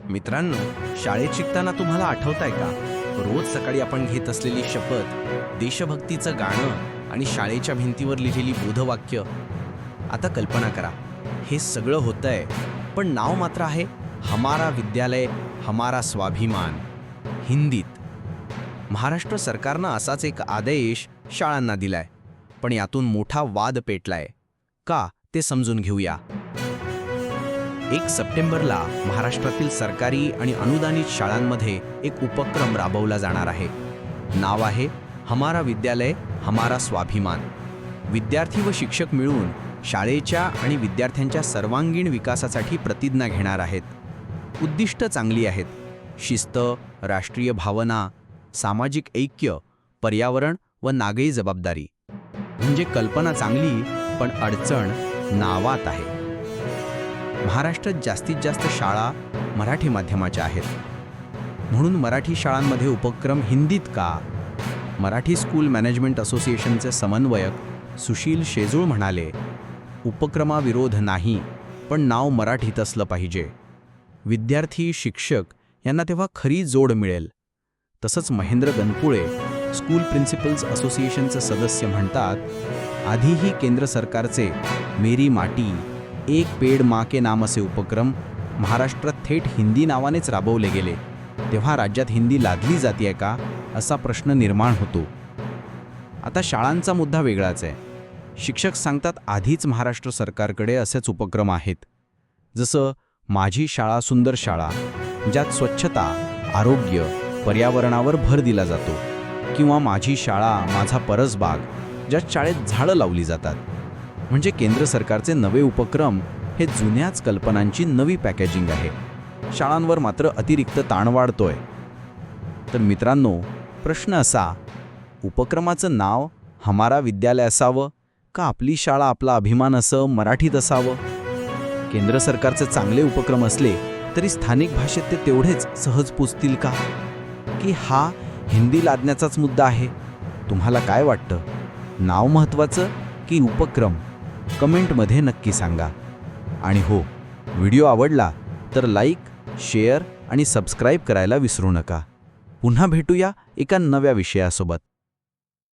मित्रांनो, शाळेत शिकताना तुम्हाला आठवतंय का, रोज सकाळी आपण घेत असलेली शपथ, देशभक्तीचं गाणं आणि शाळेच्या भिंतीवर लिहिलेली बोधवाक्य. आता कल्पना करा, हे सगळं होतंय, पण नाव मात्र आहे हमारा विद्यालय हमारा स्वाभिमान, हिंदीत. महाराष्ट्र सरकारनं असाच एक आदेश शाळांना दिलाय, पण यातून मोठा वाद पेटलाय. का ते समजून घेऊया. 1 सप्टेंबरला महाराष्ट्रातील सरकारी आणि अनुदानित शाळांमध्ये एक उपक्रम राबवला जाणार आहे. नाव आहे हमारा विद्यालय हमारा स्वाभिमान. विद्यार्थी व शिक्षक मिळून शाळेच्या आणि विद्यार्थ्यांच्या सर्वांगीण विकासासाठी प्रतिज्ञा घेणार आहेत. उद्दिष्ट चांगली आहेत: शिस्त, राष्ट्रीय भावना, सामाजिक ऐक्य, पर्यावरण व नागरी जबाबदारी. म्हणजे कल्पना चांगली, पण अडचण नावात आहे. महाराष्ट्रात जास्तीत जास्त शाळा मराठी माध्यमाच्या आहेत, म्हणून मराठी शाळांमध्ये उपक्रम हिंदीत का? मराठी स्कूल मॅनेजमेंट असोसिएशनचे समन्वयक सुशील शेजूळ म्हणाले, उपक्रमाविरोध नाही, पण नाव मराठीत असलं पाहिजे. विद्यार्थी, शिक्षक यांना तेव्हा खरी जोड मिळेल. तसंच महेंद्र गणपुळे, स्कूल प्रिन्सिपल्स असोसिएशनचे सदस्य म्हणतात, आधीही केंद्र सरकारचे मेरी माटी, एक पेड़ माँ के नाम असे उपक्रम महाराष्ट्रात थेट हिंदी नावानेच राबवले गेले. तेव्हा राज्यात हिंदी लादली जाते का, असा प्रश्न निर्माण होतो. आता शाळांचा मुद्दा वेगळाच आहे. शिक्षक सांगतात, आधीच महाराष्ट्र सरकारकडे असेच उपक्रम आहेत, जसं माझी शाळा सुंदर शाळा, ज्यात स्वच्छता, आरोग्य, पर्यावरणावर भर दिला जातो, किंवा माझी शाळा माझा परसबाग, ज्यात शाळेत झाडं लावली जातात. म्हणजे केंद्र सरकारचे नवे उपक्रम हे जुन्याच कल्पनांची नवी पॅकेजिंग आहे. शाळांवर मात्र अतिरिक्त ताण वाढतोय. तर मित्रांनो, प्रश्न असा, उपक्रमाचं नाव हमारा विद्यालय असावं का आपली शाळा आपला अभिमान असं मराठीत असावं? केंद्र सरकारचे चांगले उपक्रम असले तरी स्थानिक भाषेत ते तेवढेच सहज पुजतील का? की हा हिंदी लादण्याचाच मुद्दा आहे? तुम्हाला काय वाटतं? नाव महत्त्वाचं की उपक्रम? कमेंटमध्ये नक्की सांगा. आणि हो, व्हिडिओ आवडला तर लाईक, शेअर आणि सबस्क्राईब करायला विसरू नका. पुन्हा भेटूया एका नव्या विषयासोबत.